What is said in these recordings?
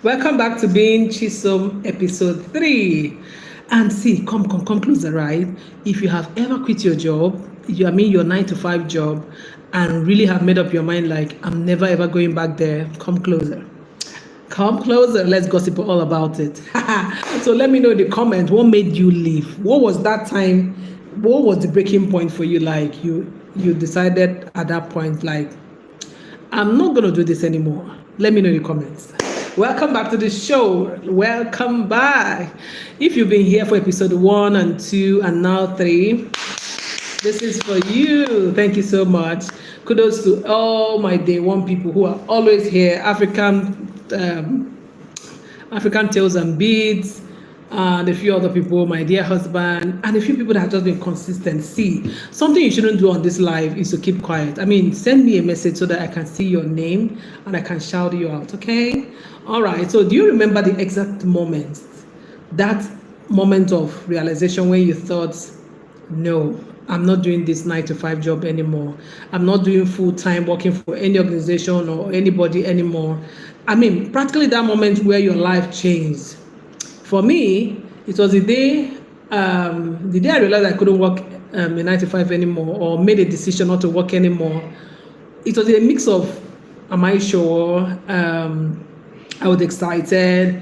Welcome back to Being Chisom episode 3. And see, come closer, right? If you have ever quit your job, your 9 to 5 job, and really have made up your mind, like, I'm never ever going back there, come closer. Come closer, let's gossip all about it. So let me know in the comments, what made you leave? What was that time? What was the breaking point for you? Like, you decided at that point, like, I'm not going to do this anymore. Let me know in the comments. Welcome back to the show. Welcome back. If you've been here for episode 1 and 2 and now 3, this is for you. Thank you so much. Kudos to all my day one people who are always here. African Tales and Beads, and a few other people, my dear husband, and a few people that have just been consistent. See, something you shouldn't do on this live is to keep quiet. Send me a message so that I can see your name and I can shout you out, okay? All right, so do you remember the exact moment, that moment of realization when you thought, no, I'm not doing this 9 to 5 job anymore. I'm not doing full-time working for any organization or anybody anymore. Practically that moment where your life changed. For me, it was the day I realized I couldn't work a 9 to 5 anymore, or made a decision not to work anymore. It was a mix of, am I sure? I was excited.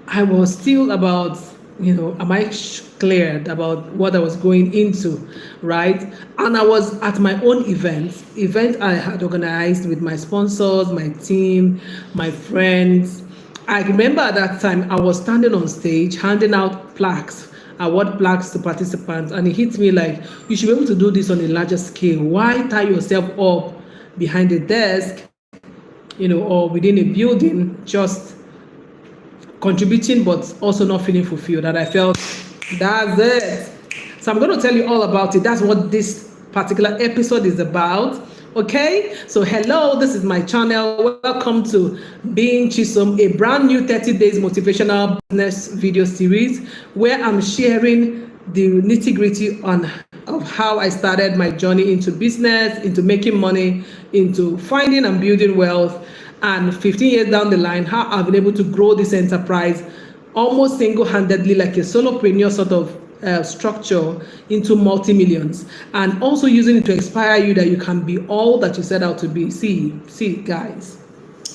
I was still about, am I cleared about what I was going into, right? And I was at my own event I had organized with my sponsors, my team, my friends. I remember at that time I was standing on stage handing out plaques, award plaques to participants, and it hit me like, you should be able to do this on a larger scale. Why tie yourself up behind a desk, or within a building, just contributing but also not feeling fulfilled? And I felt, that's it. So I'm going to tell you all about it. That's what this particular episode is about. Okay, so hello, this is my channel. Welcome to Being Chisom, a brand new 30 days motivational business video series where I'm sharing the nitty-gritty of how I started my journey into business, into making money, into finding and building wealth, and 15 years down the line, how I've been able to grow this enterprise almost single-handedly, like a solopreneur sort of structure, into multi-millions, and also using it to inspire you that you can be all that you set out to be. See guys,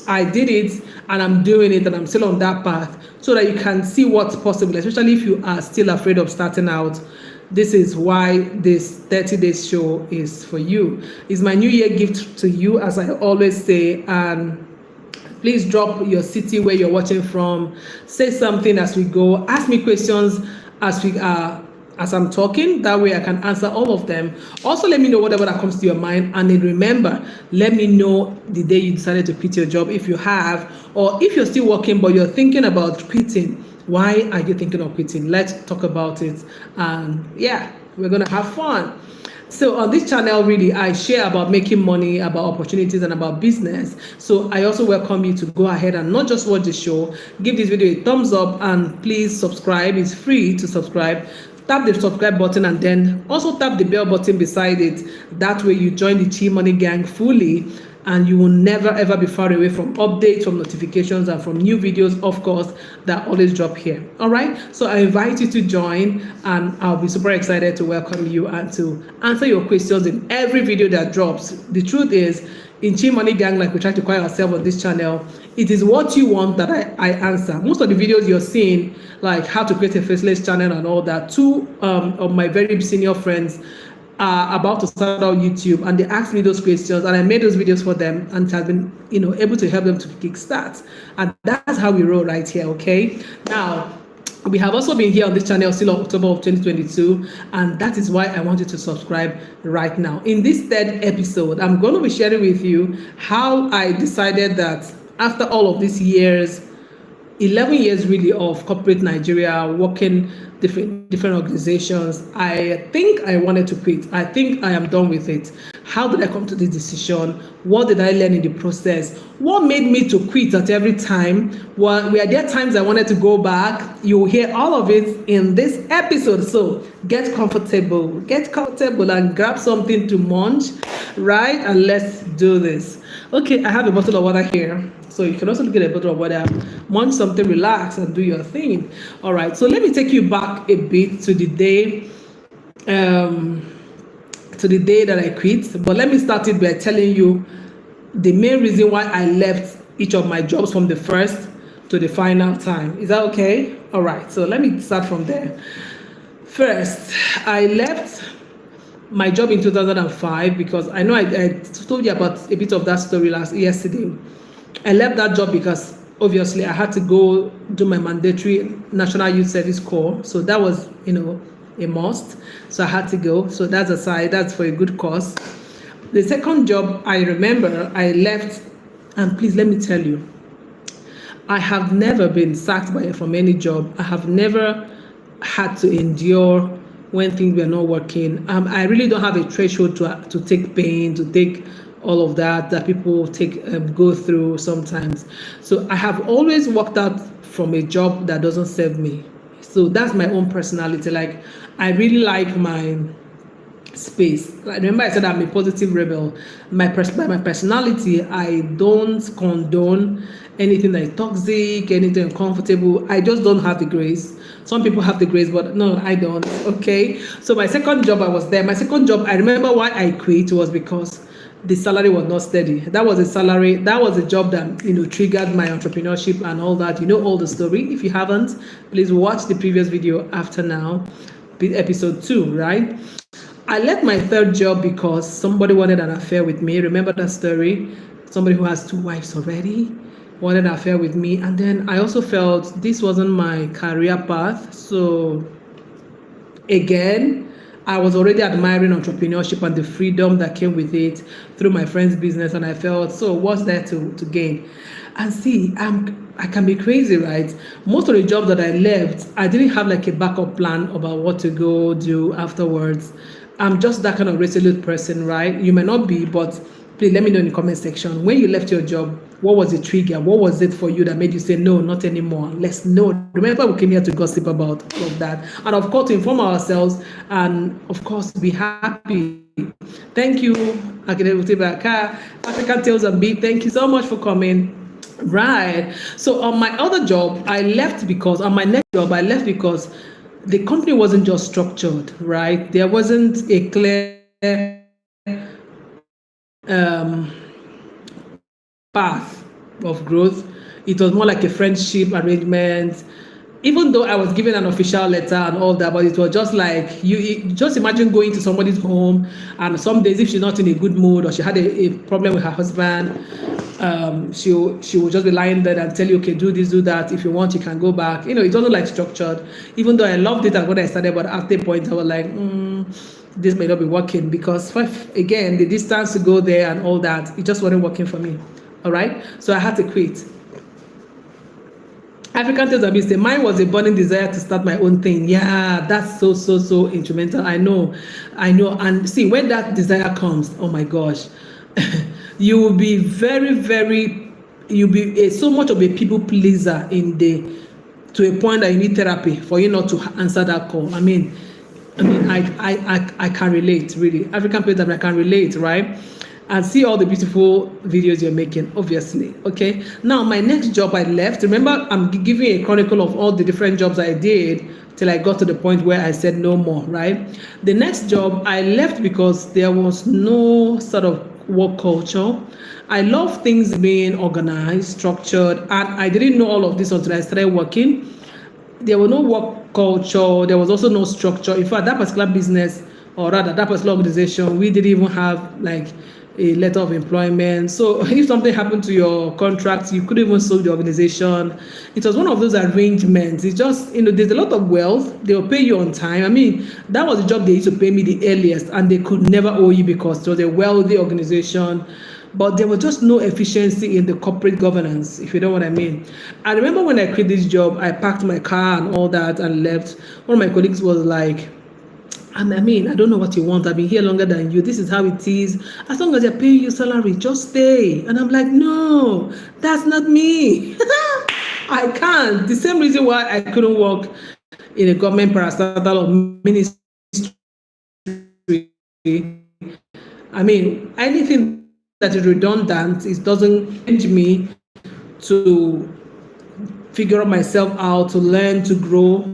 I did it and I'm doing it and I'm still on that path, so that you can see what's possible, especially if you are still afraid of starting out. This is why this 30 days show is for you. It's my new year gift to you, as I always say. And please drop your city where you're watching from. Say something as we go. Ask me questions as I'm talking. That way I can answer all of them. Also, let me know whatever that comes to your mind. And then remember, let me know the day you decided to quit your job, if you have, or if you're still working but you're thinking about quitting. Why are you thinking of quitting? Let's talk about it. And yeah, we're gonna have fun. So on this channel, really, I share about making money, about opportunities, and about business. So I also welcome you to go ahead and not just watch the show, give this video a thumbs up, and please subscribe. It's free to subscribe. Tap the subscribe button and then also tap the bell button beside it. That way you join the Chi Money gang fully, and you will never ever be far away from updates, from notifications, and from new videos, of course, that always drop here. All right, so I invite you to join, and I'll be super excited to welcome you and to answer your questions in every video that drops. The truth is, in Chi Money Gang, like we try to call ourselves on this channel, it is what you want that I answer. Most of the videos you're seeing, like how to create a faceless channel and all that, two of my very senior friends are about to start out YouTube, and they asked me those questions, and I made those videos for them, and has been able to help them to kickstart. And that's how we roll right here. Okay, now we have also been here on this channel still October of 2022, and that is why I want you to subscribe right now. In this third episode, I'm going to be sharing with you how I decided that after all of these years, 11 years really of corporate Nigeria, working different organizations, I think I wanted to quit. I think I am done with it. How did I come to this decision? What did I learn in the process? What made me to quit at every time? Were there times I wanted to go back? You'll hear all of it in this episode. So get comfortable and grab something to munch, right? And let's do this. Okay, I have a bottle of water here. So you can also get a bottle of water, munch something, relax, and do your thing. All right. So let me take you back a bit um, to the day that I quit. But let me start it by telling you the main reason why I left each of my jobs from the first to the final time. Is that okay? All right. So let me start from there. First, I left my job in 2005 because I know I told you about a bit of that story yesterday. I left that job because obviously I had to go do my mandatory National Youth Service Corps. So that was, a must. So I had to go. So that's aside, that's for a good cause. The second job I remember I left, and please let me tell you, I have never been sacked from any job. I have never had to endure when things were not working. I really don't have a threshold to take pain, to take all of that people go through sometimes. So I have always worked out from a job that doesn't serve me. So that's my own personality. Like, I really like my space. Remember, I said I'm a positive rebel. By my personality, I don't condone anything that is toxic, anything uncomfortable. I just don't have the grace. Some people have the grace, but no, I don't. Okay. So my second job, I was there. My second job, I remember why I quit was because the salary was not steady. That was a job that triggered my entrepreneurship and all that. You know all the story. If you haven't, please watch the previous video after now, episode 2, right? I left my third job because somebody wanted an affair with me. Remember that story? Somebody who has 2 wives already wanted an affair with me. And then I also felt this wasn't my career path. So again, I was already admiring entrepreneurship and the freedom that came with it through my friend's business. And I felt, so what's there to gain? And see, I can be crazy, right? Most of the jobs that I left, I didn't have like a backup plan about what to go do afterwards. I'm just that kind of resolute person, right? You may not be, but please let me know in the comment section. When you left your job, what was the trigger? What was it for you that made you say, no, not anymore? Let's know. Remember, we came here to gossip about all of that. And of course, to inform ourselves and, of course, be happy. Thank you, African Tales and Beat. Thank you so much for coming. Right. So on my other job, I left because the company wasn't just structured, right? There wasn't a clear path of growth. It was more like a friendship arrangement. Even though I was given an official letter and all that, but it was just like you just imagine going to somebody's home, and some days if she's not in a good mood or she had a problem with her husband, she will just be lying there and tell you, okay, do this, do that. If you want, you can go back. It wasn't like structured. Even though I loved it when I started, but at the point I was like, this may not be working because again, the distance to go there and all that, it just wasn't working for me. All right, so I had to quit. African Tales and Beats, mine was a burning desire to start my own thing. Yeah, that's so instrumental. I know. And see, when that desire comes, oh my gosh, you will be you'll be so much of a people pleaser to a point that you need therapy for you not to answer that call. I can relate, really. African Tales, I can relate, right? And see all the beautiful videos you're making, obviously. Okay. Now, my next job I left. Remember, I'm giving a chronicle of all the different jobs I did till I got to the point where I said no more, right? The next job I left because there was no sort of work culture. I love things being organized, structured, and I didn't know all of this until I started working. There was no work culture. There was also no structure. In fact, that particular business, or rather that particular organization, we didn't even have like a letter of employment. So if something happened to your contract, you couldn't even sue the organization. It was one of those arrangements. It's just, there's a lot of wealth. They'll pay you on time. That was the job they used to pay me the earliest, and they could never owe you because it was a wealthy organization. But there was just no efficiency in the corporate governance, if you know what I mean. I remember when I quit this job, I packed my car and all that and left. One of my colleagues was like, I don't know what you want. I've been here longer than you. This is how it is. As long as they're paying you salary, just stay. And I'm like, no, that's not me. I can't. The same reason why I couldn't work in a government parastatal or ministry. Anything that is redundant. It doesn't change me to figure myself out, to learn, to grow.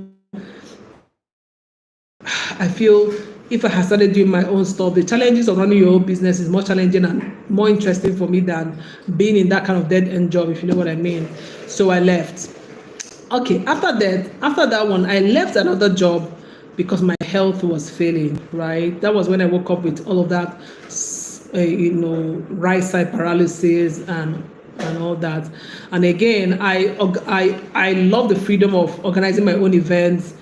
I feel if I had started doing my own stuff, the challenges of running your own business is more challenging and more interesting for me than being in that kind of dead end job, if you know what I mean. So I left. Okay, after that one, I left another job because my health was failing, right? That was when I woke up with all of that, right side paralysis and all that. And again, I love the freedom of organizing my own events,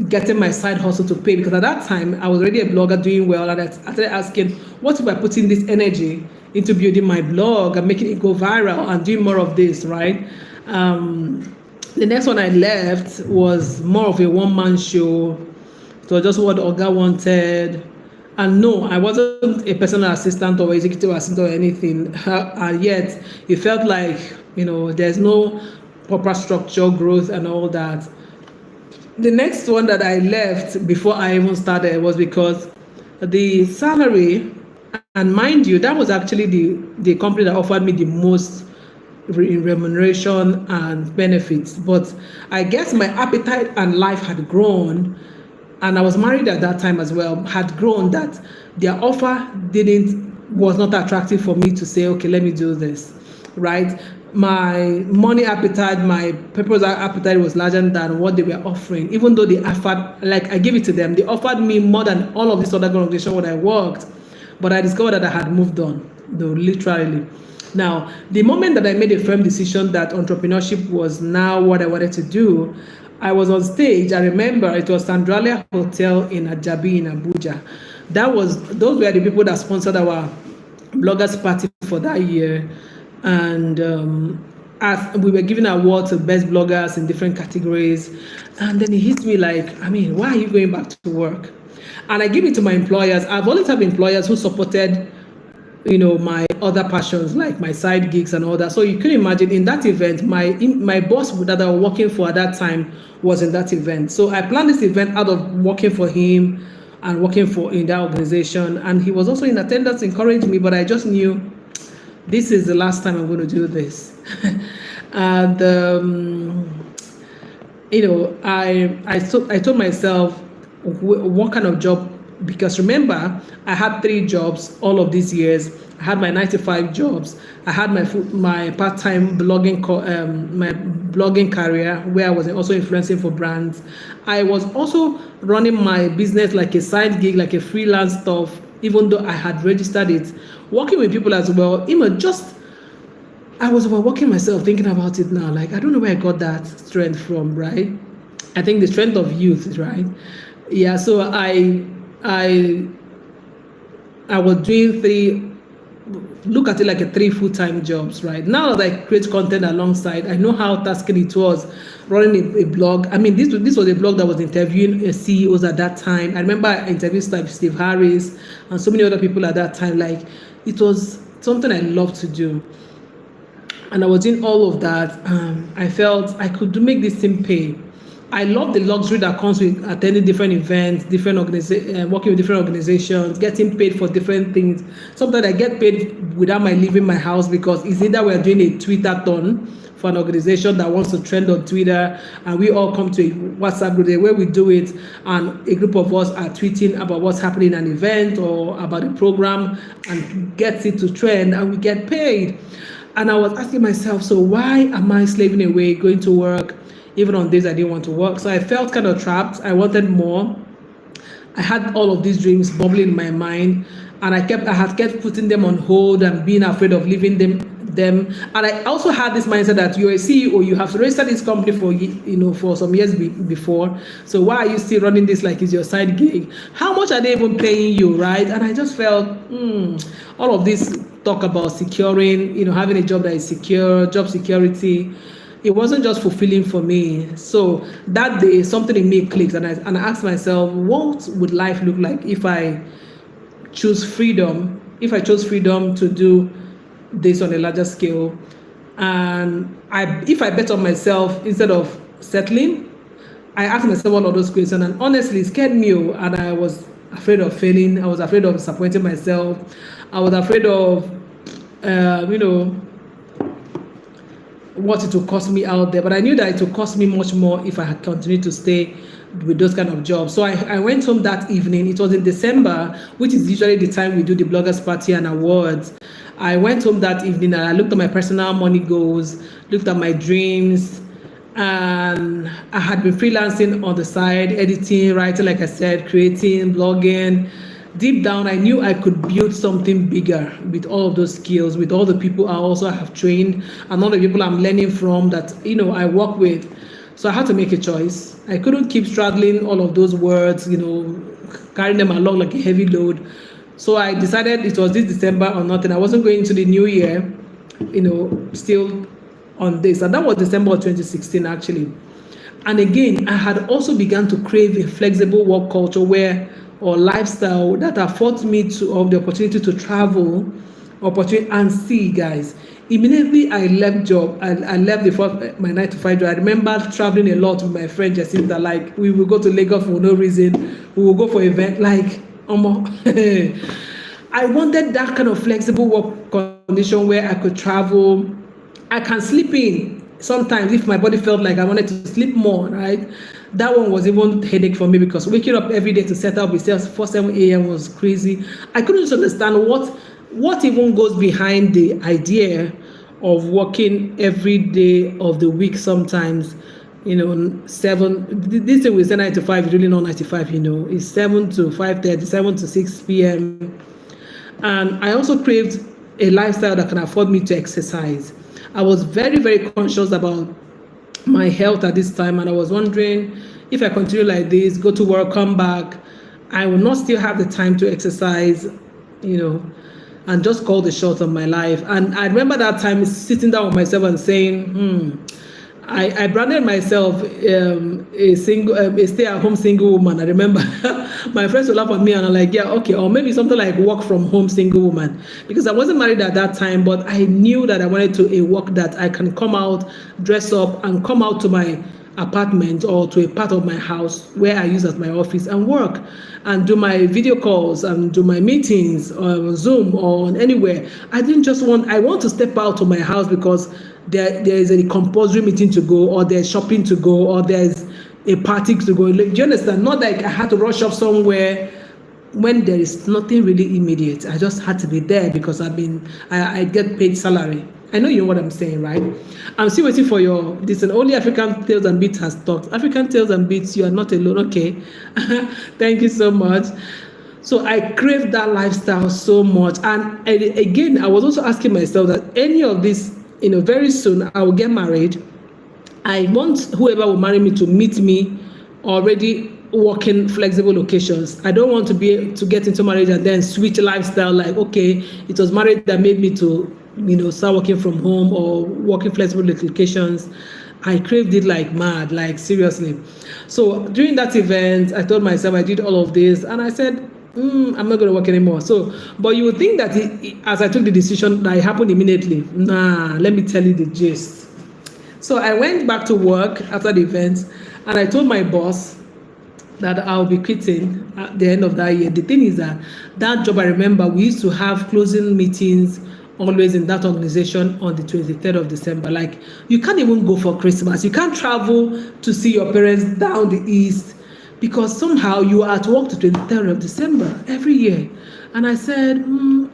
getting my side hustle to pay, because at that time I was already a blogger doing well, and I started asking, what if I put in this energy into building my blog and making it go viral and doing more of this, right? The next one I left was more of a one-man show. It was just what Oga wanted. And no, I wasn't a personal assistant or executive assistant or anything. And yet it felt like, there's no proper structure, growth and all that. The next one that I left before I even started was because the salary, and mind you, that was actually the company that offered me the most remuneration and benefits. But I guess my appetite and life had grown, and I was married at that time as well, had grown, that their offer was not attractive for me to say, okay, let me do this, right? My money appetite, my purpose appetite was larger than what they were offering, even though they offered, like I gave it to them, they offered me more than all of this other organization where I worked. But I discovered that I had moved on, though, literally. Now, the moment that I made a firm decision that entrepreneurship was now what I wanted to do, I was on stage. I remember it was Sandralia Hotel in Ajabi in Abuja. Those were the people that sponsored our bloggers party for that year. And as we were giving awards to best bloggers in different categories. And then it hit me like, why are you going back to work? And I give it to my employers. I've always had employers who supported, my other passions, like my side gigs and all that. So you can imagine in that event, my boss that I was working for at that time was in that event. So I planned this event out of working for him and working in that organization. And he was also in attendance, encouraged me, but I just knew this is the last time I'm going to do this. And, I told myself, what kind of job? Because remember, I had 3 jobs all of these years. I had my 9-to-5 jobs. I had my part-time blogging, my blogging career, where I was also influencing for brands. I was also running my business like a side gig, like a freelance stuff, even though I had registered it. Working with people as well. I was overworking myself thinking about it now. Like, I don't know where I got that strength from, right? I think the strength of youth, right? Yeah, so I was doing look at it like 3 full-time jobs, right? Now that I create content alongside, I know how tasking it was running a blog. This was a blog that was interviewing CEOs at that time. I remember I interviewed Steve Harris and so many other people at that time. Like, it was something I loved to do. And I was doing all of that. I felt I could make this thing pay. I love the luxury that comes with attending different events, working with different organizations, getting paid for different things. Sometimes I get paid without my leaving my house, because it's either we're doing a Twitter-thon for an organization that wants to trend on Twitter, and we all come to a WhatsApp group where we do it, and a group of us are tweeting about what's happening in an event or about a program and gets it to trend, and we get paid. And I was asking myself, so why am I slaving away, going to work, even on days I didn't want to work? So I felt kind of trapped. I wanted more. I had all of these dreams bubbling in my mind, and I had kept putting them on hold and being afraid of leaving them. And I also had this mindset that you're a CEO, you have to register this company for some years before. So why are you still running this like it's your side gig? How much are they even paying you, right? And I just felt all of this talk about securing, having a job that is secure, job security. It wasn't just fulfilling for me. So that day, something in me clicked, and I asked myself, what would life look like if I chose freedom to do this on a larger scale? And if I bet on myself instead of settling, I asked myself all of those questions, and honestly, it scared me. And afraid of failing. I was afraid of disappointing myself. I was afraid of, you know, what it would cost me out there. But I knew that it would cost me much more if I had continued to stay with those kind of jobs. So I went home that evening. It was in December, which is usually the time we do the bloggers party and awards. I went home that evening and I looked at my personal money goals, looked at my dreams, and I had been freelancing on the side, editing, writing, like I said, creating, blogging. Deep down, I knew I could build something bigger with all of those skills, with all the people I also have trained, and all the people I'm learning from that, you know, I work with. So I had to make a choice. I couldn't keep straddling all of those words, you know, carrying them along like a heavy load. So I decided it was this December or nothing. I wasn't going to the new year, you know, still on this. And that was December of 2016, actually. And again, I had also begun to crave a flexible work culture or lifestyle that affords me of the opportunity to travel, and see, guys. Immediately I left job. I left my 9 to 5 job. I remember traveling a lot with my friend Jacinta. Like, we would go to Lagos for no reason. We would go for event. Like, I wanted that kind of flexible work condition where I could travel. I can sleep in sometimes if my body felt like I wanted to sleep more, right? That one was even headache for me because waking up every day to set up with 4-7 a.m. was crazy. I couldn't just understand what even goes behind the idea of working every day of the week sometimes. You know, this thing we say 9 to 5 is really not 9 to 5, you know. It's 7 to 5:30, 7 to 6 p.m. And I also craved a lifestyle that can afford me to exercise. I was very, very conscious about my health at this time, and I was wondering if I continue like this, go to work, come back, I will not still have the time to exercise, you know, and just call the shots of my life. And I remember that time sitting down with myself and saying, I branded myself a stay-at-home single woman. I remember my friends would laugh at me and I'm like, yeah, okay, or maybe something like work from home single woman, because I wasn't married at that time, but I knew that I wanted to a work that I can come out, dress up, and come out to my apartment or to a part of my house where I use as my office and work and do my video calls and do my meetings on Zoom or on anywhere. I want to step out of my house because there is a compulsory meeting to go, or there's shopping to go, or there's a party to go. Do you understand? Not like I had to rush off somewhere when there is nothing really immediate. I just had to be there because I get paid salary. I know you know what I'm saying, right? I'm still waiting for only African Tales and Beats has talked. African Tales and Beats, you are not alone, okay? Thank you so much. So I craved that lifestyle so much. And again, I was also asking myself that any of this, you know, very soon I will get married. I want whoever will marry me to meet me already working flexible locations. I don't want to get into marriage and then switch lifestyle like, okay, it was marriage that made me to, you know, start working from home or working flexible locations. I craved it like mad, like seriously. So during that event, I told myself I did all of this and I said, I'm not going to work anymore. So, but you would think that as I took the decision, that it happened immediately. Nah, let me tell you the gist. So I went back to work after the event and I told my boss that I'll be quitting at the end of that year. The thing is that job, I remember we used to have closing meetings always in that organization on the 23rd of December. Like, you can't even go for Christmas. You can't travel to see your parents down the east because somehow you are at work the 23rd of December every year. And I said,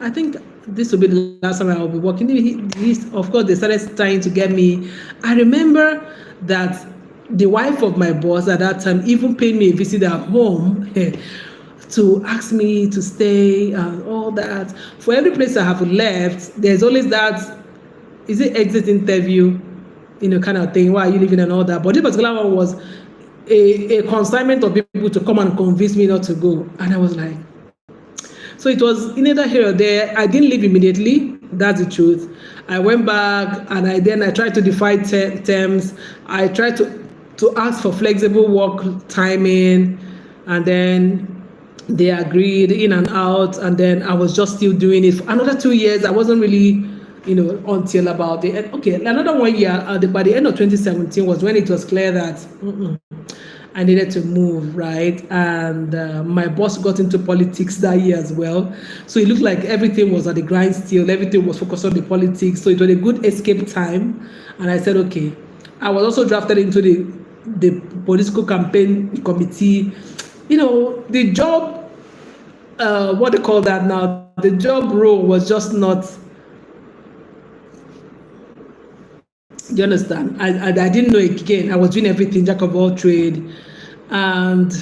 I think this will be the last time I will be working. Of course, they started trying to get me. I remember that the wife of my boss at that time even paid me a visit at home to ask me to stay and all that. For every place I have left, there's always that, is it exit interview, you know, kind of thing, why are you leaving and all that. But this particular one was a consignment of people to come and convince me not to go. And I was like, so it was neither here or there. I didn't leave immediately. That's the truth. I went back and I tried to defy terms. I tried to ask for flexible work timing, and then they agreed in and out, and then I was just still doing it for another 2 years. I wasn't really, you know, until about another 1 year. By the end of 2017 was when it was clear that I needed to move, right? And my boss got into politics that year as well. So it looked like everything was at the grind still, everything was focused on the politics. So it was a good escape time. And I said, okay. I was also drafted into the political campaign committee. You know, the job, what they call that now, the job role was just not. Do you understand? I didn't know it again. I was doing everything, jack of all trade. And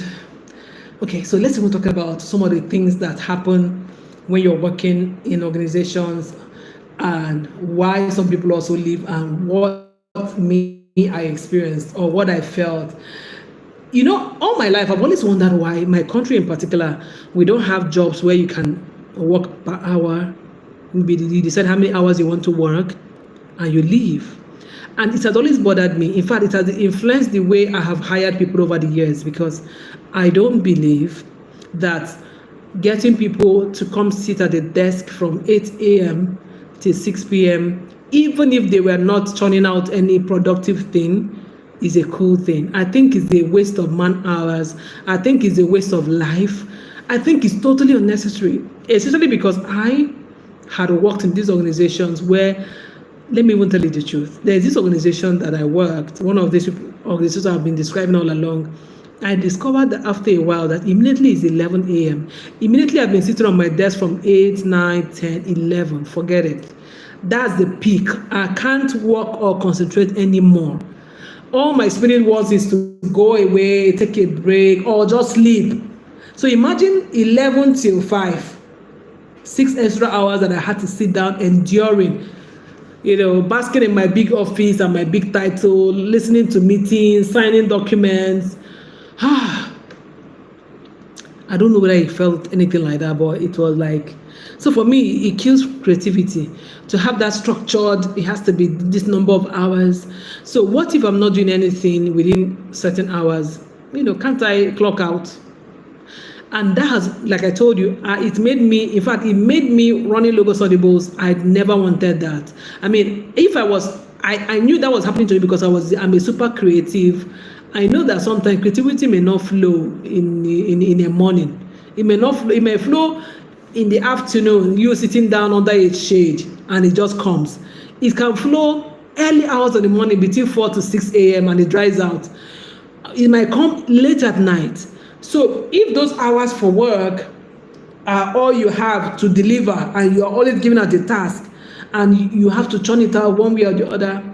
okay, so let's even talk about some of the things that happen when you're working in organizations and why some people also leave and what I experienced or what I felt. You know, all my life, I've always wondered why my country in particular, we don't have jobs where you can work per hour. You decide how many hours you want to work and you leave. And it has always bothered me. In fact, it has influenced the way I have hired people over the years, because I don't believe that getting people to come sit at the desk from 8 a.m. till 6 p.m., even if they were not churning out any productive thing, is a cool thing. I think it's a waste of man hours. I think it's a waste of life. I think it's totally unnecessary, especially because I had worked in these organizations where, let me even tell you the truth. There's this organization that I worked, one of these organizations I've been describing all along. I discovered that after a while that immediately it's 11 a.m. Immediately I've been sitting on my desk from 8, 9, 10, 11. Forget it. That's the peak. I can't work or concentrate anymore. All my spirit wants is to go away, take a break, or just sleep. So imagine 11 till 5, 6 extra hours that I had to sit down enduring. You know, basking in my big office and my big title, listening to meetings, signing documents. I don't know whether I felt anything like that, but it was like, so for me, it kills creativity. To have that structured, it has to be this number of hours. So what if I'm not doing anything within certain hours? You know, can't I clock out? And that has, like I told you, it made me running Logos Audibles. I'd never wanted that. I mean, if I knew that was happening to me because I'm a super creative. I know that sometimes creativity may not flow in the morning. It may flow in the afternoon, you sitting down under a shade, and it just comes. It can flow early hours of the morning between 4 to 6 a.m. and it dries out. It might come late at night. So if those hours for work are all you have to deliver and you're always giving out the task and you have to churn it out one way or the other,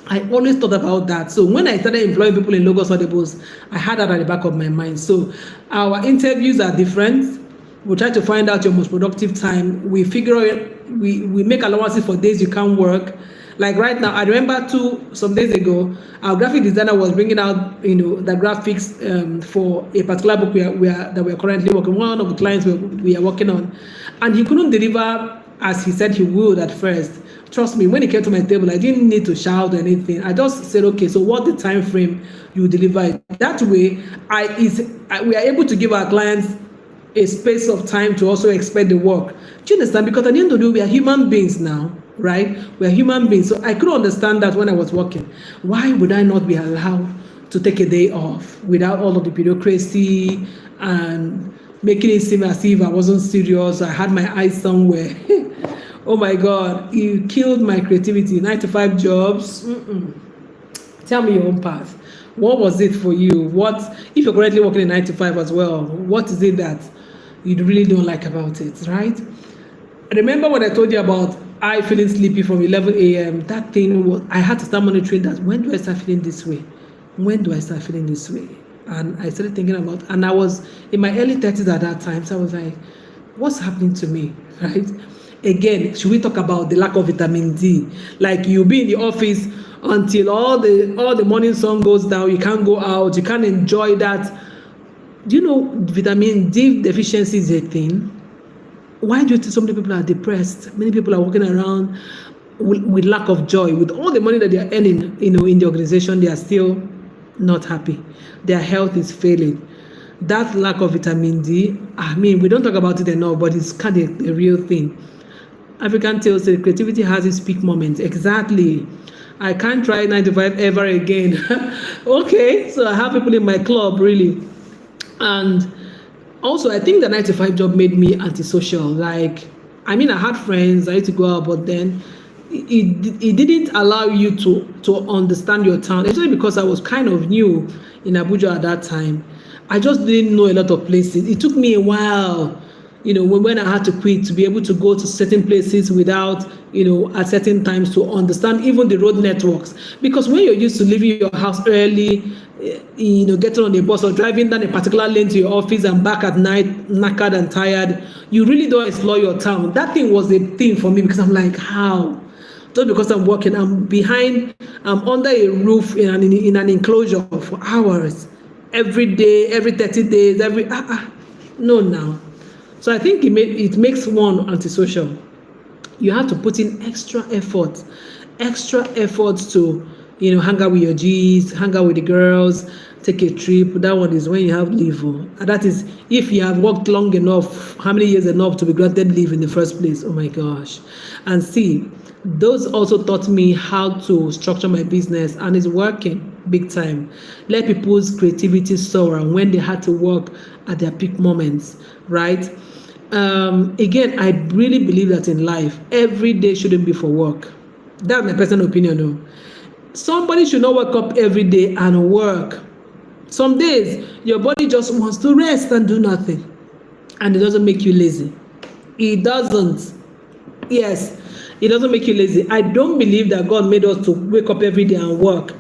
I always thought about that. So when I started employing people in Logos Audibles, I had that at the back of my mind. So our interviews are different. We try to find out your most productive time. We figure out, we make allowances for days you can't work. Like right now, I remember some days ago, our graphic designer was bringing out, the graphics for a particular book that we are currently working. One of the clients we are working on, and he couldn't deliver as he said he would at first. Trust me, when he came to my table, I didn't need to shout or anything. I just said, okay, so what the time frame you deliver it? That way, we are able to give our clients a space of time to also expect the work. Do you understand? Because at the end of the day, we are human beings now, right? We are human beings. So I couldn't understand that when I was working. Why would I not be allowed to take a day off without all of the bureaucracy and making it seem as if I wasn't serious? I had my eyes somewhere. Oh my God, you killed my creativity. 9-to-5 jobs. Tell me your own path. What was it for you? What, if you're currently working in 9-to-5 as well, what is it that you really don't like about it, right? Remember when I told you about I feeling sleepy from 11 a.m.? That thing was, I had to start monitoring that. When do I start feeling this way? When do I start feeling this way? And I started thinking about, and I was in my early 30s at that time. So I was like, what's happening to me, right? Again, should we talk about the lack of vitamin D? Like you'll be in the office until all the morning sun goes down, you can't go out, you can't enjoy that. Do you know vitamin D deficiency is a thing? Why do you think so many people are depressed? Many people are walking around with lack of joy. With all the money that they are earning, in the organization, they are still not happy. Their health is failing. That lack of vitamin D, I mean, we don't talk about it enough, but it's kind of a real thing. African tales say creativity has its peak moments. Exactly. I can't try 9 to 5 ever again. Okay, so I have people in my club really. And also, I think the 9 to 5 job made me antisocial. Like, I mean, I had friends, I used to go out, but then it didn't allow you to understand your town, especially because I was kind of new in Abuja at that time. I just didn't know a lot of places. It took me a while, when I had to quit, to be able to go to certain places without, at certain times, to understand even the road networks. Because when you're used to leaving your house early, getting on a bus or driving down a particular lane to your office and back at night, knackered and tired, you really don't explore your town. That thing was a thing for me, because I'm like, how? Just because I'm working, I'm under a roof in an enclosure for hours, every day, every 30 days, no now. So I think it makes one antisocial. You have to put in extra effort to, hang out with your G's, hang out with the girls, take a trip. That one is when you have leave. And that is if you have worked long enough, how many years enough to be granted leave in the first place. Oh my gosh. And see, those also taught me how to structure my business, and it's working big time. Let people's creativity soar, and when they had to work at their peak moments, right? Again, I really believe that in life, every day shouldn't be for work. That's my personal opinion, though. Somebody should not wake up every day and work. Some days, your body just wants to rest and do nothing, and it doesn't make you lazy. It doesn't. Yes, it doesn't make you lazy. I don't believe that God made us to wake up every day and work.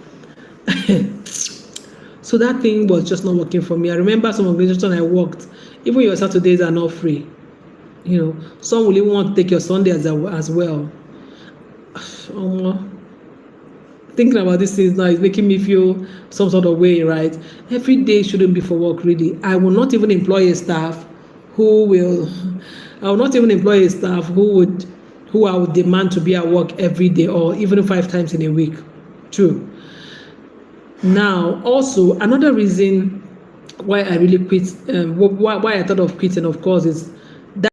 So that thing was just not working for me. I remember some organizations I worked, even your Saturdays are not free. Some will even want to take your Sunday as well. Thinking about these things now is making me feel some sort of way, right? Every day shouldn't be for work, really. I will not even employ a staff who I would demand to be at work every day or even 5 times in a week. True. Now, also, another reason why I really quit, why I thought of quitting, of course, is that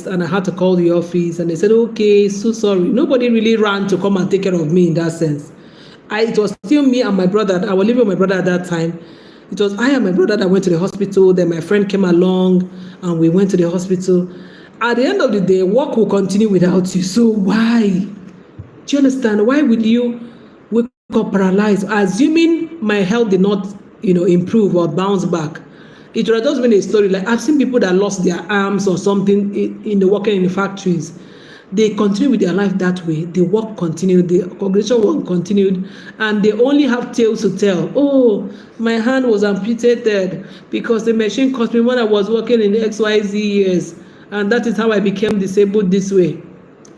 and I had to call the office, and they said, okay, so sorry. Nobody really ran to come and take care of me in that sense. It was still me and my brother. I was living with my brother at that time. It was I and my brother that went to the hospital. Then my friend came along and we went to the hospital. At the end of the day, work will continue without you. So why? Do you understand? Why would you wake up paralyzed, assuming my health did not, improve or bounce back? It would have just been a story. Like, I've seen people that lost their arms or something in the working in the factories. They continue with their life that way. The work continued, the congregation work continued, and they only have tales to tell. Oh, my hand was amputated because the machine cost me when I was working in XYZ years, and that is how I became disabled this way.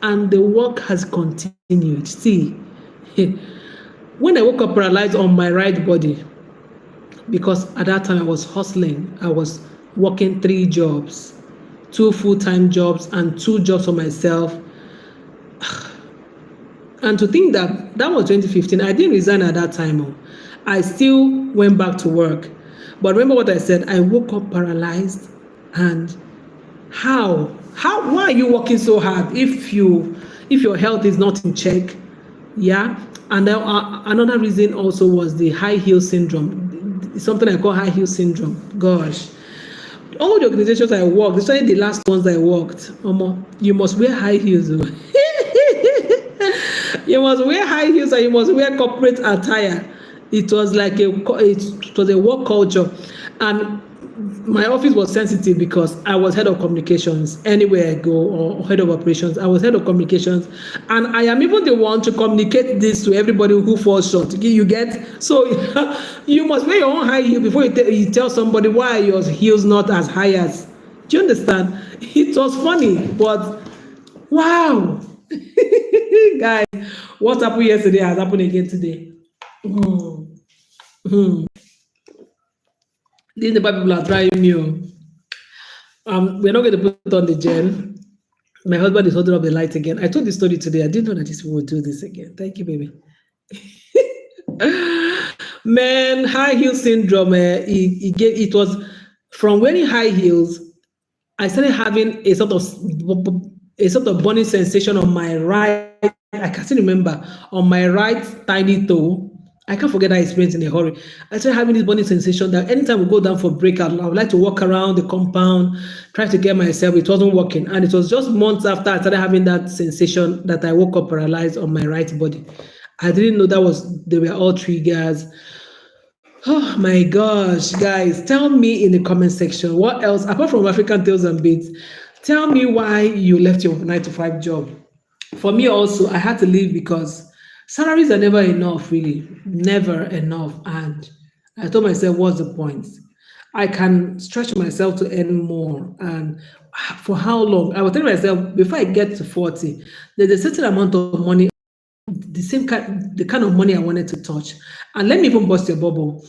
And the work has continued. See, when I woke up paralyzed on my right body, because at that time I was hustling, I was working 3 jobs, 2 full-time jobs and 2 jobs for myself. And to think that was 2015, I didn't resign at that time. I still went back to work. But remember what I said, I woke up paralyzed. And why are you working so hard if your health is not in check? Yeah. And then, another reason also was the high heel syndrome. Something I call high heel syndrome. Gosh. All the organizations I worked, especially the last ones I worked, you must wear high heels. You must wear high heels and you must wear corporate attire. It was like a work culture. And my office was sensitive because I was head of communications. Anywhere I go, or head of operations, I was head of communications. And I am even the one to communicate this to everybody who falls short. You get? So you must wear your own high heel before you tell somebody why your heels not as high as. Do you understand? It was funny, but wow. Guys, what happened yesterday has happened again today. These Nepal people are trying me. We're not going to put on the gel. My husband is holding up the light again. I told this story today. I didn't know that this people would do this again. Thank you, baby. Man, high heel syndrome. It was from wearing high heels. I started having a sort of burning sensation on my right. I can can still remember on my right tiny toe. I can't forget that experience in a hurry. I started having this burning sensation that anytime we go down for breakout, I would like to walk around the compound, try to get myself. It wasn't working. And it was just months after I started having that sensation that I woke up paralyzed on my right body. I didn't know they were all triggers. Oh my gosh, guys, tell me in the comment section what else, apart from African Tales and Beats, tell me why you left your 9 to 5 job. For me also, I had to leave because salaries are never enough, really, never enough. And I told myself, what's the point? I can stretch myself to earn more. And for how long? I was telling myself, before I get to 40, there's a certain amount of money, the kind of money I wanted to touch. And let me even bust your bubble.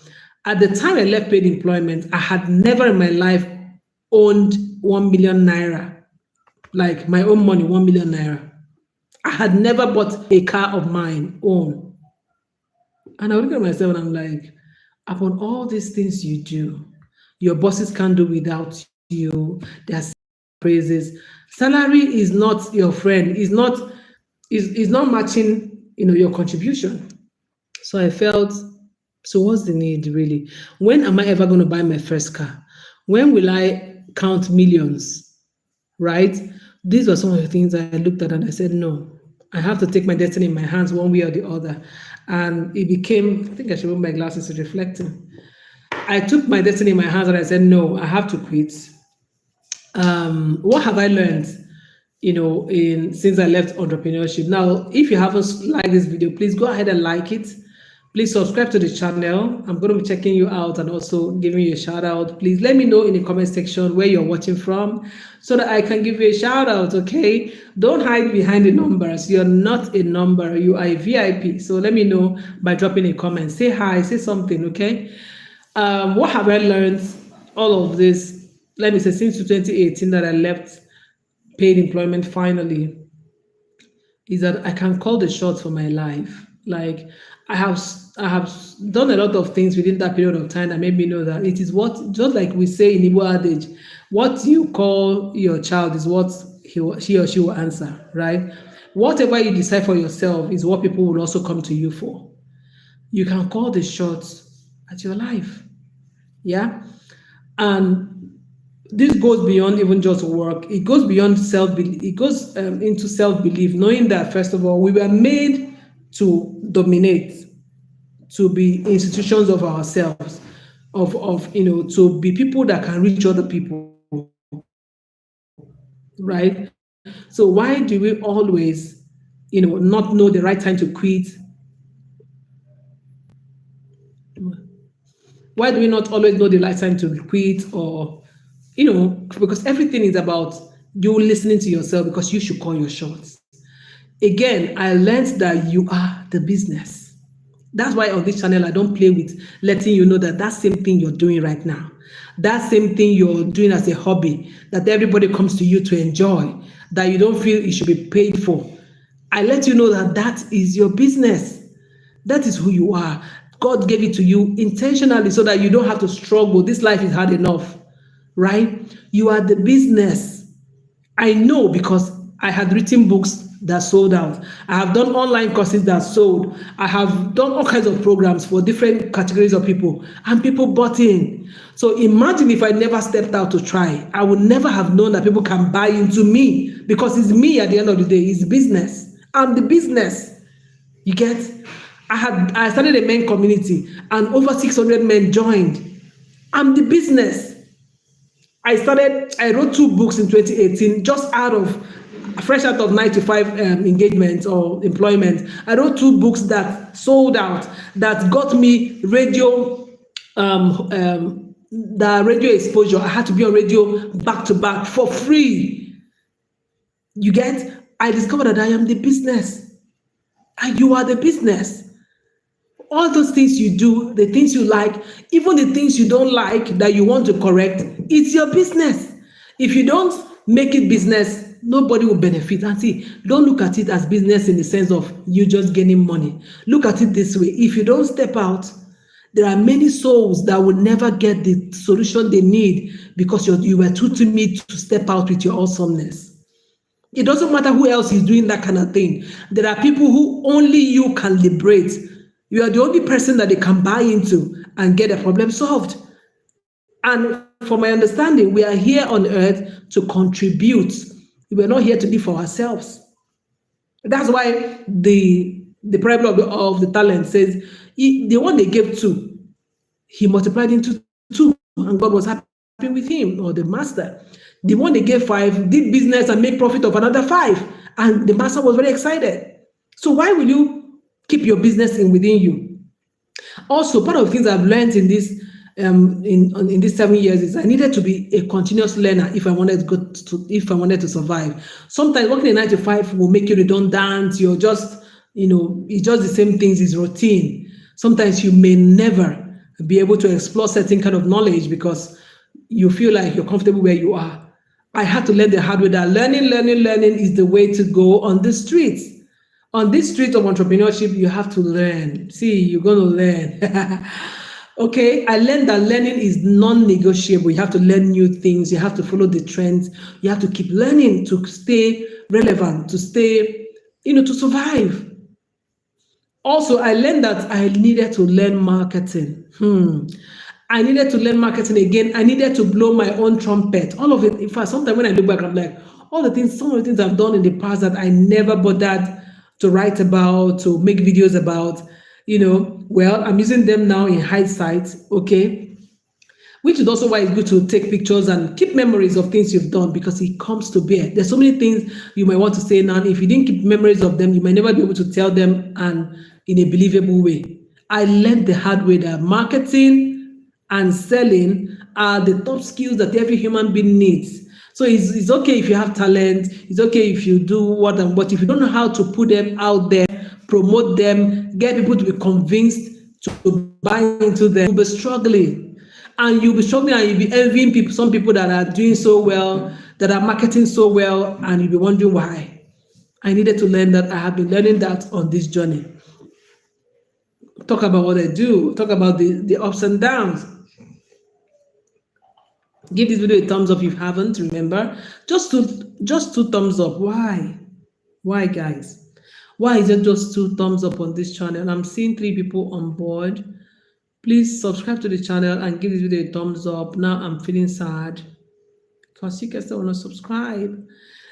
At the time I left paid employment, I had never in my life owned 1 million naira, like my own money, 1 million naira. I had never bought a car of mine own. And I look at myself and I'm like, upon all these things you do, your bosses can't do without you. Their praises. Salary is not your friend. Is not matching, your contribution. So I felt, so what's the need really? When am I ever going to buy my first car? When will I count millions? Right? These were some of the things I looked at and I said, no, I have to take my destiny in my hands one way or the other. And it became, I think I should move my glasses to reflecting. I took my destiny in my hands and I said, no, I have to quit. What have I learned, since I left entrepreneurship? Now, if you haven't liked this video, please go ahead and like it. Please subscribe to the channel. I'm going to be checking you out and also giving you a shout out. Please let me know in the comment section where you're watching from so that I can give you a shout out, okay? Don't hide behind the numbers. You're not a number. You are a VIP. So let me know by dropping a comment. Say hi, say something, okay? What have I learned? All of this, let me say, since 2018 that I left paid employment finally, is that I can call the shots for my life. Like I have done a lot of things within that period of time that made me know that it is what, just like we say in Igbo adage, what you call your child is what he or she will answer, right? Whatever you decide for yourself is what people will also come to you for. You can call the shots at your life, yeah? And this goes beyond even just work. It goes beyond self-belief. It goes into self-belief, knowing that, first of all, we were made to dominate, to be institutions of ourselves, to be people that can reach other people, right? So why do we always, not know the right time to quit? Why do we not always know the right time to quit? Or, because everything is about you listening to yourself, because you should call your shots. Again, I learned that you are the business. That's why on this channel, I don't play with letting you know that same thing you're doing right now, that same thing you're doing as a hobby, that everybody comes to you to enjoy, that you don't feel it should be paid for. I let you know that is your business. That is who you are. God gave it to you intentionally so that you don't have to struggle. This life is hard enough, right? You are the business. I know because I had written books that sold out. I have done online courses that sold. I have done all kinds of programs for different categories of people, and people bought in. So imagine if I never stepped out to try. I would never have known that people can buy into me, because it's me at the end of the day. It's business. I'm the business. You get? I started a men community and over 600 men joined. I'm the business. I wrote 2 books in 2018 just fresh out of 9 to 5 engagement or employment. I wrote 2 books that sold out, that got me radio, the radio exposure. I had to be on radio back to back for free. You get? I discovered that I am the business and you are the business. All those things you do, the things you like, even the things you don't like that you want to correct, it's your business. If you don't make it business, nobody will benefit. And see, don't look at it as business in the sense of you just gaining money. Look at it this way. If you don't step out, there are many souls that will never get the solution they need because you were too timid to step out with your awesomeness. It doesn't matter who else is doing that kind of thing. There are people who only you can liberate. You are the only person that they can buy into and get a problem solved. And from my understanding, we are here on earth to contribute. We are not here to live for ourselves. That's why the parable of the talent says, the one they gave to, he multiplied into two, and God was happy with him, or the master. The one they gave 5 did business and make profit of another 5, and the master was very excited. So why will you keep your business within you? Also, part of the things I've learned in this in these 7 years is I needed to be a continuous learner if I wanted to survive. Sometimes working a 9 to 5 will make you redundant. You're just, it's just the same things, it's routine. Sometimes you may never be able to explore certain kind of knowledge because you feel like you're comfortable where you are. I had to learn the hard way that learning is the way to go on the streets. On this street of entrepreneurship, you have to learn. See, you're going to learn. Okay, I learned that learning is non-negotiable. You have to learn new things. You have to follow the trends. You have to keep learning to stay relevant, to stay, to survive. Also, I learned that I needed to learn marketing. I needed to learn marketing again. I needed to blow my own trumpet. All of it. In fact, sometimes when I look back, I'm like, some of the things I've done in the past that I never bothered to write about, to make videos about, well, I'm using them now in hindsight, okay? Which is also why it's good to take pictures and keep memories of things you've done because it comes to bear. There's so many things you might want to say now. If you didn't keep memories of them, you might never be able to tell them and in a believable way. I learned the hard way that marketing and selling are the top skills that every human being needs. So it's okay if you have talent. It's okay if you do what, but if you don't know how to put them out there, promote them, get people to be convinced to buy into them, you'll be struggling. And you'll be struggling and you'll be envying people, some people that are doing so well, that are marketing so well, and you'll be wondering why. I needed to learn that. I have been learning that on this journey. Talk about what I do. Talk about the ups and downs. Give this video a thumbs up if you haven't, remember. Just two thumbs up. Why? Why, guys? Why is it just 2 thumbs up on this channel? I'm seeing 3 people on board. Please subscribe to the channel and give this video a thumbs up. Now I'm feeling sad because you guys don't want to subscribe.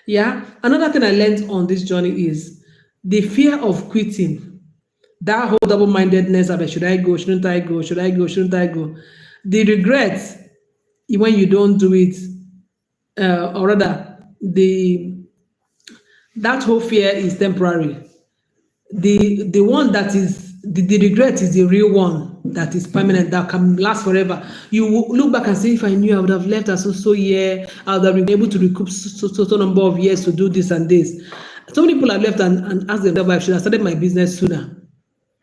Yeah. Another thing I learned on this journey is the fear of quitting. That whole double-mindedness about should I go, shouldn't I go, should I go, shouldn't I go? The regret when you don't do it, or rather, that whole fear is temporary. The one that is the regret is the real one that is permanent, that can last forever. You will look back and say, if I knew I would have left at so year, I would have been able to recoup so number of years to do this and this. So many people have left and asked themselves, I should have started my business sooner,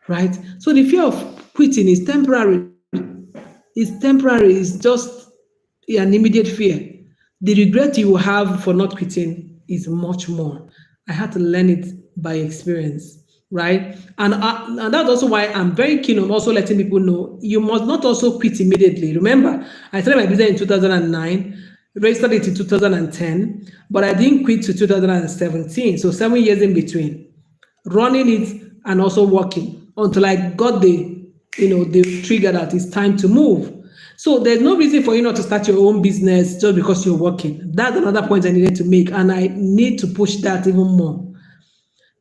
right? So the fear of quitting is temporary. It's temporary. It's just an immediate fear. The regret you will have for not quitting is much more. I had to learn it by experience. Right? And that's also why I'm very keen on also letting people know you must not also quit immediately. Remember, I started my business in 2009, registered it in 2010, but I didn't quit to 2017. So 7 years in between, running it and also working until I got the trigger that it's time to move. So there's no reason for you not to start your own business just because you're working. That's another point I needed to make, and I need to push that even more.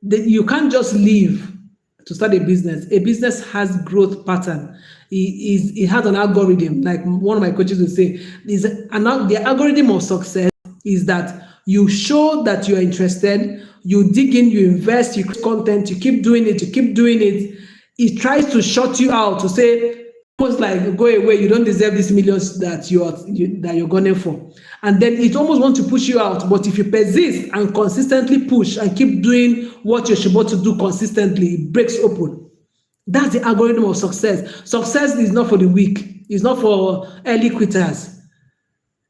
You can't just leave to start a business. A business has growth pattern. It has an algorithm. Like one of my coaches will say, the algorithm of success is that you show that you're interested, you dig in, you invest, you create content, you keep doing it, It tries to shut you out, to say, almost like, go away, you don't deserve these millions that you're gunning for. And then it almost wants to push you out. But if you persist and consistently push and keep doing what you're supposed to do consistently, it breaks open. That's the algorithm of success. Success is not for the weak. It's not for early quitters.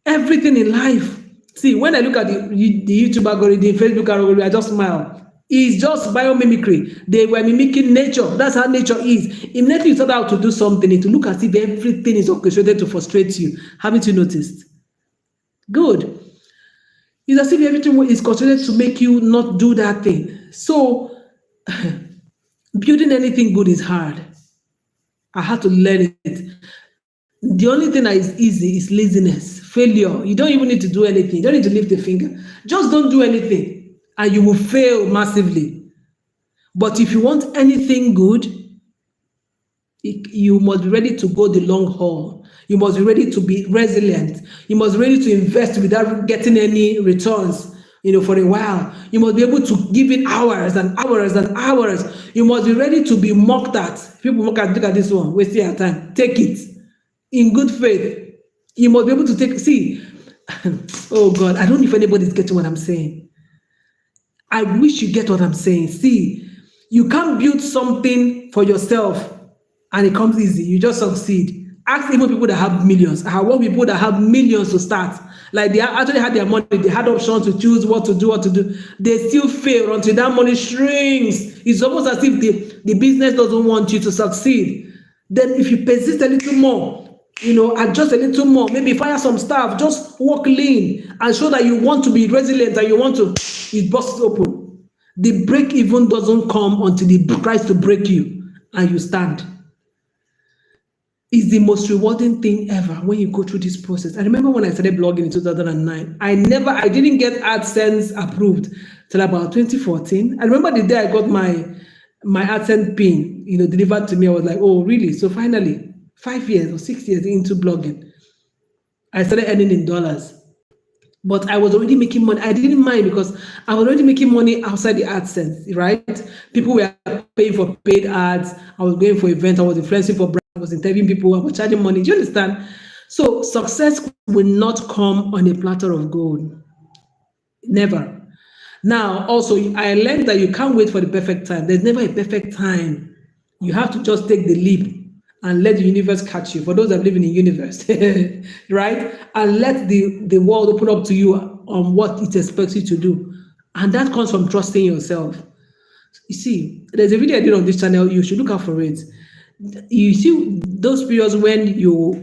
Everything in life. See, when I look at the YouTube algorithm, Facebook algorithm, I just smile. It's just biomimicry. They were mimicking nature. That's how nature is. Immediately you start out to do something, it will look as if everything is orchestrated to frustrate you. Haven't you noticed? Good. It's as if everything is considered to make you not do that thing. So building anything good is hard. I had to learn it. The only thing that is easy is laziness, failure. You don't even need to do anything. You don't need to lift a finger. Just don't do anything and you will fail massively. But if you want anything good, you must be ready to go the long haul. You must be ready to be resilient. You must be ready to invest without getting any returns, for a while. You must be able to give it hours and hours and hours. You must be ready to be mocked at. People look at this one, wasting your time. Take it in good faith. You must be able to see. Oh God, I don't know if anybody's getting what I'm saying. I wish you get what I'm saying. See, you can't build something for yourself and it comes easy. You just succeed. Ask even people that have millions. I want people that have millions to start. Like they actually had their money, they had options to choose what to do. They still fail until that money shrinks. It's almost as if the business doesn't want you to succeed. Then if you persist a little more, adjust a little more, maybe fire some staff, just work lean and show that you want to be resilient and you want to, it busts open. The break even doesn't come until the tries to break you and you stand. It's the most rewarding thing ever when you go through this process. I remember when I started blogging in 2009, I didn't get AdSense approved till about 2014. I remember the day I got my AdSense pin, delivered to me. I was like, oh, really? So finally, 5 years or 6 years into blogging, I started earning in dollars. But I was already making money. I didn't mind because I was already making money outside the AdSense, right? People were paying for paid ads. I was going for events. I was influencing for brands. I was interviewing people. I was charging money. Do you understand? So success will not come on a platter of gold. Never. Now, also, I learned that you can't wait for the perfect time. There's never a perfect time. You have to just take the leap and let the universe catch you. For those that live in the universe, right? And let the world open up to you on what it expects you to do. And that comes from trusting yourself. You see, there's a video I did on this channel. You should look out for it. You see those periods when you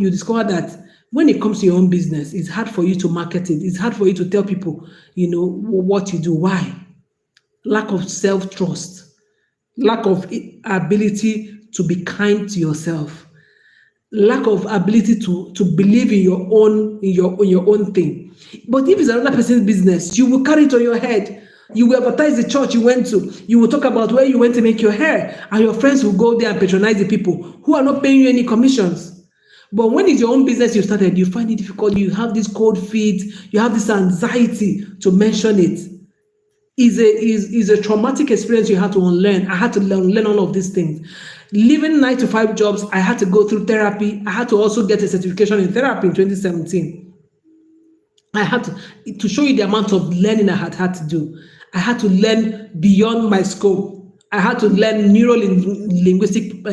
discover that when it comes to your own business, it's hard for you to market it. It's hard for you to tell people, what you do. Why? Lack of self-trust, lack of ability to be kind to yourself, lack of ability to believe in your own thing. But if it's another person's business, you will carry it on your head. You will advertise the church you went to. You will talk about where you went to make your hair, and your friends will go there and patronize the people who are not paying you any commissions. But when it's your own business you started, you find it difficult. You have this cold feet. You have this anxiety to mention it. Is a traumatic experience you have to unlearn. I had to learn all of these things. Living 9-to-5 jobs, I had to go through therapy. I had to also get a certification in therapy in 2017. I had to show you the amount of learning I had to do. I had to learn beyond my scope. I had to learn neuro-linguistic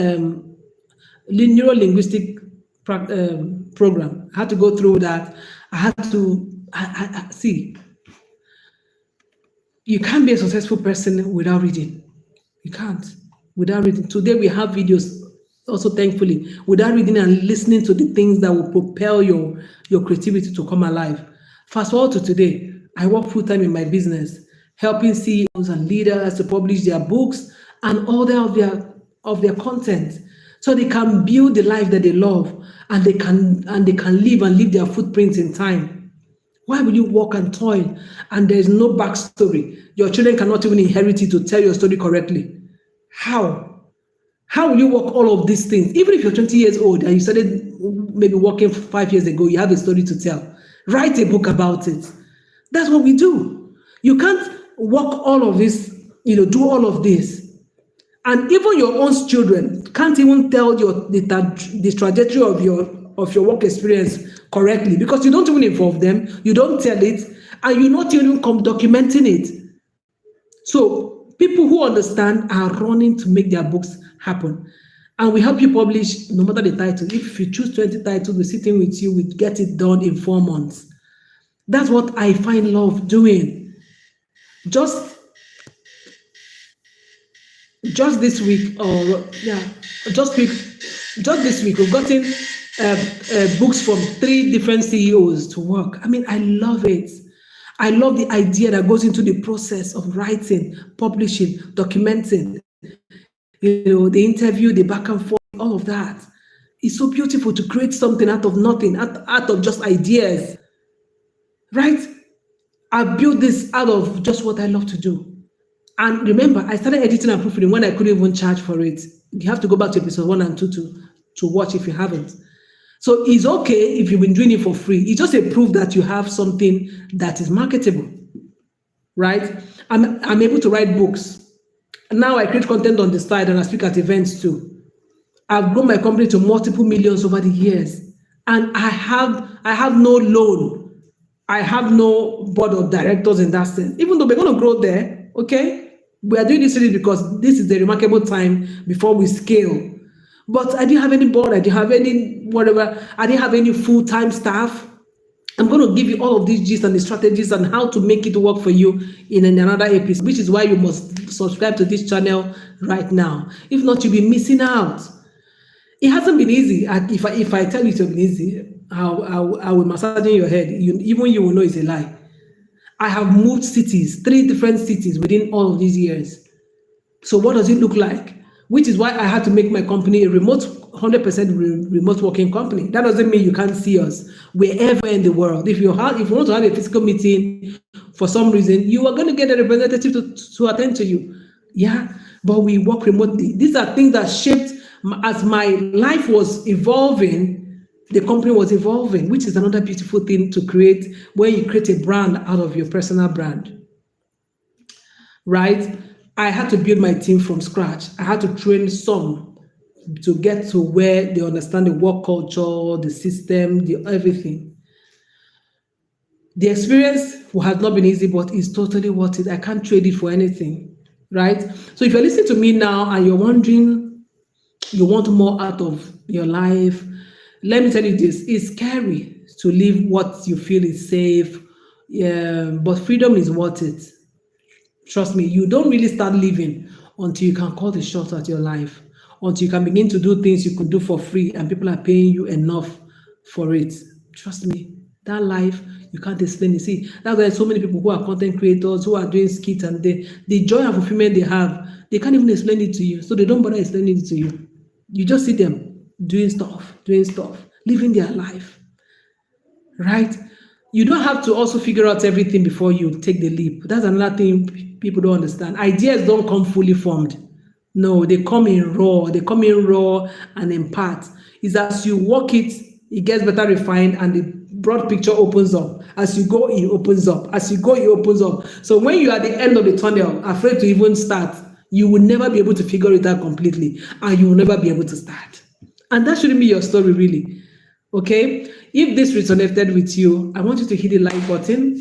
program. I had to go through that. I had to see. You can't be a successful person without reading. You can't. Without reading. Today we have videos, also thankfully, without reading and listening to the things that will propel your creativity to come alive. Fast forward to today, I work full-time in my business, helping CEOs and leaders to publish their books and all of their content, so they can build the life that they love and they can leave their footprints in time. Why will you work and toil and there's no backstory? Your children cannot even inherit it to tell your story correctly. How? How will you work all of these things? Even if you're 20 years old and you started maybe working 5 years ago, you have a story to tell. Write a book about it. That's what we do. You can't work all of this, do all of this. And even your own children can't even tell the trajectory of your work experience correctly, because you don't even involve them, you don't tell it, and you're not even documenting it. So people who understand are running to make their books happen. And we help you publish no matter the title. If you choose 20 titles, we're sitting with you, we get it done in 4 months. That's what I find love doing. Just this week, just this week, we've gotten books from 3 different CEOs to work. I mean, I love it. I love the idea that goes into the process of writing, publishing, documenting, the interview, the back and forth, all of that. It's so beautiful to create something out of nothing, out of just ideas, right? I built this out of just what I love to do. And remember, I started editing and proofreading when I couldn't even charge for it. You have to go back to episode 1 and 2 to watch if you haven't. So it's okay if you've been doing it for free. It's just a proof that you have something that is marketable, right? I'm able to write books. Now I create content on the side and I speak at events too. I've grown my company to multiple millions over the years. And I have no loan. I have no board of directors in that sense. Even though we're going to grow there, okay? We are doing this really because this is the remarkable time before we scale. But I didn't have any board, I didn't have any whatever, I didn't have any full-time staff. I'm going to give you all of these gist and the strategies and how to make it work for you in another episode, which is why you must subscribe to this channel right now. If not, you'll be missing out. It hasn't been easy. If I tell you it's been easy, I will massage in your head. Even you will know it's a lie. I have moved cities, 3 different cities within all of these years. So what does it look like? Which is why I had to make my company a 100% remote working company. That doesn't mean you can't see us wherever in the world. If you want to have a physical meeting for some reason, you are going to get a representative to attend to you. Yeah, but we work remotely. These are things that shaped as my life was evolving. The company was evolving, which is another beautiful thing to create when you create a brand out of your personal brand, right? I had to build my team from scratch. I had to train some to get to where they understand the work culture, the system, the everything. The experience has not been easy, but it's totally worth it. I can't trade it for anything, right? So if you're listening to me now and you're wondering, you want more out of your life, let me tell you this, it's scary to live what you feel is safe, but freedom is worth it. Trust me, you don't really start living until you can call the shots at your life, until you can begin to do things you could do for free and people are paying you enough for it. Trust me, that life, you can't explain it. See, that's why so many people who are content creators, who are doing skits, and the joy and fulfillment they have, they can't even explain it to you. So they don't bother explaining it to you. You just see them doing stuff, living their life, right? You don't have to also figure out everything before you take the leap. That's another thing people don't understand. Ideas don't come fully formed. No, they come in raw. They come in raw and in parts. It's as you work it, it gets better refined and the broad picture opens up. As you go, it opens up. As you go, it opens up. So when you are at the end of the tunnel, afraid to even start, you will never be able to figure it out completely and you will never be able to start. And that shouldn't be your story, really. Okay? If this resonated with you, I want you to hit the like button.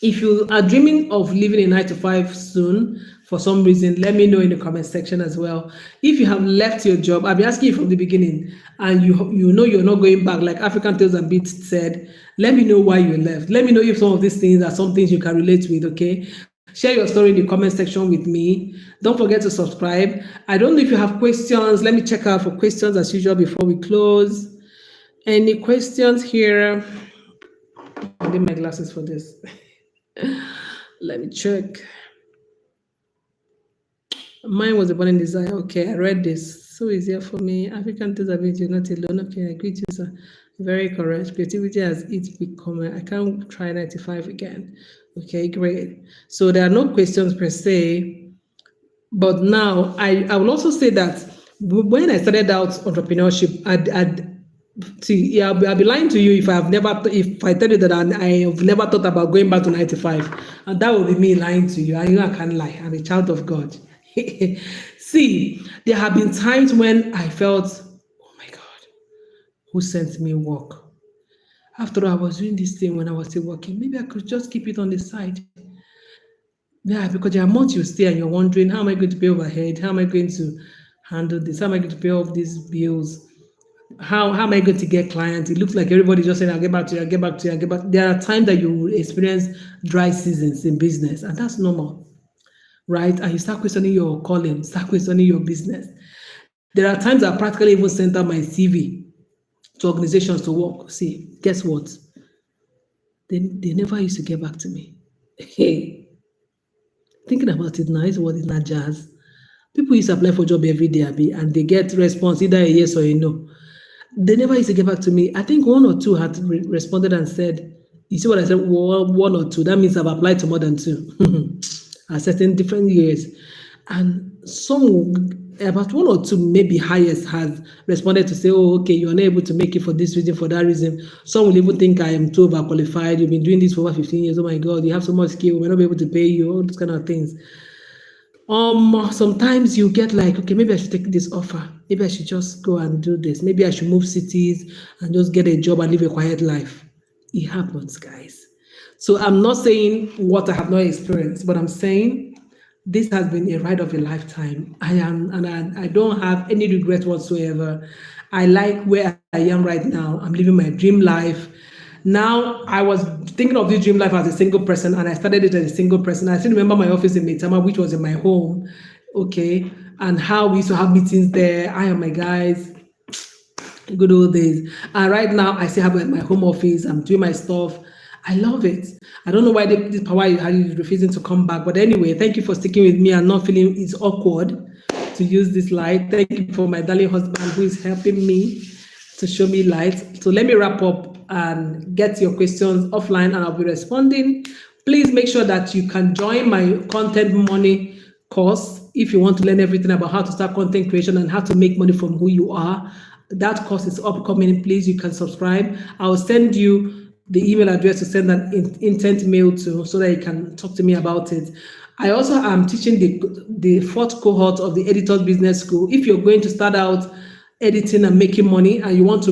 If you are dreaming of living a 9-to-5 soon, for some reason, let me know in the comment section as well. If you have left your job, I'll be asking you from the beginning, and you know you're not going back, like African Tales and Beats said, let me know why you left. Let me know if some of these things are some things you can relate with, okay? Share your story in the comment section with me. Don't forget to subscribe. I don't know if you have questions. Let me check out for questions as usual before we close. Any questions here? I need my glasses for this. Let me check. Mine was a burning desire. Okay, I read this. So easier for me. African disability, you're not alone. Okay, I agree to you, sir. Very correct. Creativity has it become. I can't try 95 again. Okay, great. So there are no questions per se. But now I will also say that when I started out entrepreneurship, I'll be lying to you if I tell you that I have never thought about going back to 95, and that would be me lying to you. And I can't lie. I'm a child of God. See, there have been times when I felt, oh my God, who sent me work? After all, I was doing this thing when I was still working. Maybe I could just keep it on the side. Yeah, because there are months you stay and you're wondering, how am I going to pay overhead? How am I going to handle this? How am I going to pay off these bills? How am I going to get clients? It looks like everybody's just saying, I'll get back to you, I'll get back to you, I'll get back. There are times that you will experience dry seasons in business, and that's normal, right? And you start questioning your calling, start questioning your business. There are times I practically even sent out my CV to organizations to work. See, guess what? They never used to get back to me. Hey, thinking about it now, this word is not jazz. People used to apply for job every day, Abi, and they get response either a yes or a no. They never used to get back to me. I think one or two had responded and said, "You see what I said? One or two. That means I've applied to more than two at certain different years." And some, about one or two, maybe highest, has responded to say, "Oh, okay, you're unable to make it for this reason, for that reason." Some will even think I am too overqualified. You've been doing this for over 15 years. Oh my God, you have so much skill. We're not be able to pay you. All those kind of things. Sometimes you get like, okay, maybe I should take this offer. Maybe I should just go and do this. Maybe I should move cities and just get a job and live a quiet life. It happens, guys. So I'm not saying what I have not experienced, but I'm saying this has been a ride of a lifetime. I don't have any regret whatsoever. I like where I am right now. I'm living my dream life. Now, I was thinking of this dream life as a single person, and I started it as a single person. I still remember my office in Maitama, which was in my home, okay, and how we used to have meetings there. I and my guys, good old days. And right now, I still have my home office. I'm doing my stuff. I love it. I don't know why this power is refusing to come back. But anyway, thank you for sticking with me and not feeling it's awkward to use this light. Thank you for my darling husband who is helping me to show me light. So let me wrap up and get your questions offline and I'll be responding. Please make sure that you can join my content money course if you want to learn everything about how to start content creation and how to make money from who you are. That course is upcoming. Please, you can subscribe. I'll send you the email address to send an intent mail to so that you can talk to me about it. I also am teaching the fourth cohort of the Editors Business School. If you're going to start out editing and making money and you want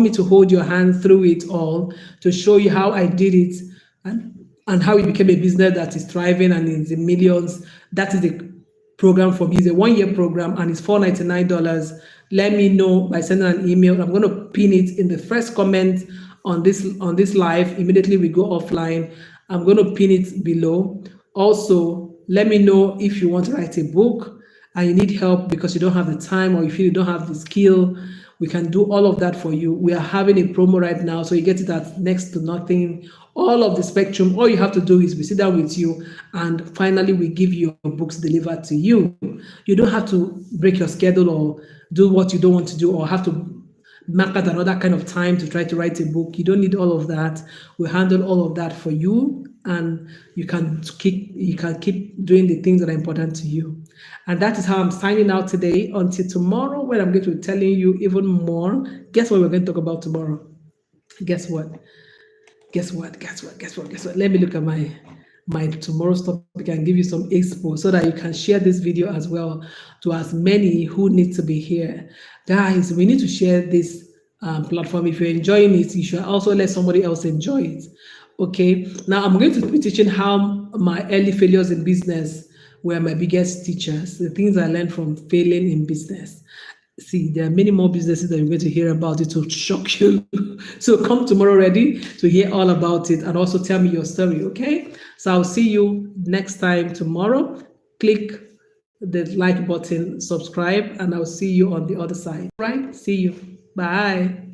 me to hold your hand through it all to show you how I did it and how it became a business that is thriving and is in millions, that is the program for me. It's a 1-year program and it's $499. Let me know by sending an email. I'm going to pin it in the first comment on this live. Immediately we go offline. I'm going to pin it below. Also, let me know if you want to write a book and you need help because you don't have the time or you feel you don't have the skill. We can do all of that for you. We are having a promo right now, so you get it at next to nothing. All of the spectrum, all you have to do is we sit down with you and finally we give you your books delivered to you. You don't have to break your schedule or do what you don't want to do or have to mark out another kind of time to try to write a book. You don't need all of that. We handle all of that for you and you can keep doing the things that are important to you. And that is how I'm signing out today until tomorrow when I'm going to be telling you even more. Guess what we're going to talk about tomorrow? Guess what? Let me look at my tomorrow's topic and give you some expo so that you can share this video as well to as many who need to be here. Guys, we need to share this platform. If you're enjoying it, you should also let somebody else enjoy it. Okay, now I'm going to be teaching how my early failures in business were my biggest teachers, the things I learned from failing in business. See, there are many more businesses that you're going to hear about. It will shock you. So come tomorrow ready to hear all about it and also tell me your story, okay? So I'll see you next time tomorrow. Click the like button, subscribe, and I'll see you on the other side. Right? See you. Bye.